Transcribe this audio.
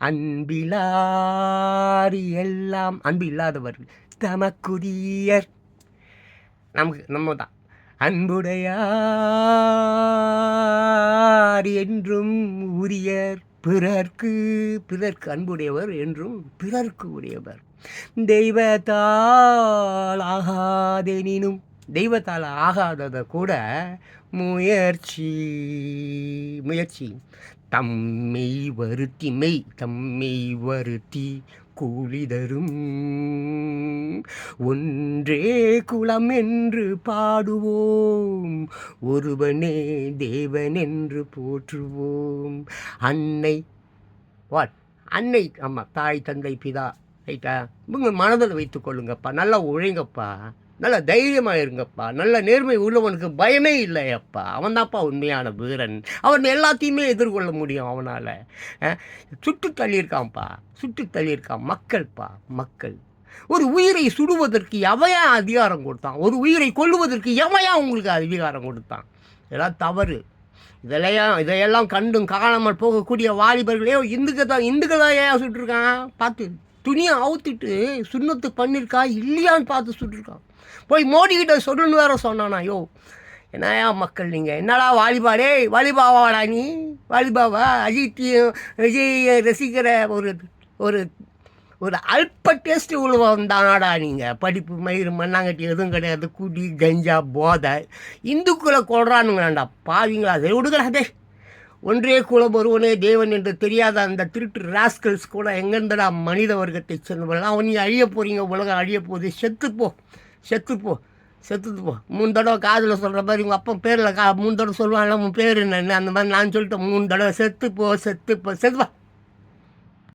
அன்பிலாரி எல்லாம் அன்பு இல்லாதவர்கள் தமக்குரியர். நம்ம தான் அன்புடையார் என்றும் உரியர் பிறர்க்கு. பிறர்க்கு அன்புடையவர் என்றும் பிறர்க்கு உரியவர். தெய்வத்தால் ஆகாதெனினும், தெய்வத்தால் ஆகாததை கூட முயற்சி முயற்சி தம்மை வருத்தி கூலி தரும். ஒன்றே குலம் என்று பாடுவோம், ஒருவனே தேவன் என்று போற்றுவோம். அன்னை அன்னை, ஆமாம், தாய் தந்தை பிதா, ரைட்டா? இவங்க மனதில் வைத்து கொள்ளுங்கப்பா. நல்லா உழைங்கப்பா, நல்லா தைரியமாக இருங்கப்பா. நல்ல நேர்மை உள்ளவனுக்கு பயமே இல்லையப்பா. அவன் தான்ப்பா உண்மையான வீரன். அவன் எல்லாத்தையுமே எதிர்கொள்ள முடியும் அவனால். சுட்டு தள்ளியிருக்கான் மக்கள். ஒரு உயிரை சுடுவதற்கு எவையா அதிகாரம் கொடுத்தான்? ஒரு உயிரை கொல்லுவதற்கு எவையா உங்களுக்கு அதிகாரம் கொடுத்தான்? இதெல்லாம் தவறு. இதையெல்லாம் கண்டும் காணாமல் போகக்கூடிய வாலிபர்களே இந்துக்கள் ஏன் சுட்டுருக்கான் பார்த்து. துணியை அவுத்துட்டு சுண்ணத்து பண்ணியிருக்கா இல்லையான்னு பார்த்து சுட்டுருக்கான். போய் மோடிக்கிட்ட சொல்லுன்னு வேற சொன்னானா? யோ என்னையா மக்கள், நீங்கள் என்னடா வாலிபாடே, வாலிபாவாடா நீ? வாலிபாவா? விஜய் ரசிக்கிற ஒரு ஒரு ஒரு அல்ப டேஸ்ட் உள்ளவன் தானாடா நீங்கள்? படிப்பு மயிறு மண்ணாங்கட்டி எதுவும் கிடையாது. குடி கஞ்சா போதை இந்துக்களை கொள்றானுங்களாண்டா பாவிங்களா. அதை விடுங்கடா. ஒன்றே குலம் ஒருவனே தேவன் என்று தெரியாத அந்த திருட்டு ராஸ்கல்ஸ் கூட எங்கேருந்தடா மனித வர்க்கத்தை சேர்ந்தவர்கள்? அவன் நீங்கள் அழிய போகிறீங்க, உலகம் அழிய போகுது. செத்துப்போ 3 தடவை காதில் சொல்கிற மாதிரி உங்கள் அப்பா பேரில் 3 தடவை சொல்லுவாங்க. உன் பேர் என்னன்னு அந்த மாதிரி நான் சொல்லிட்டேன் 3 தடவை. செத்துப்போ.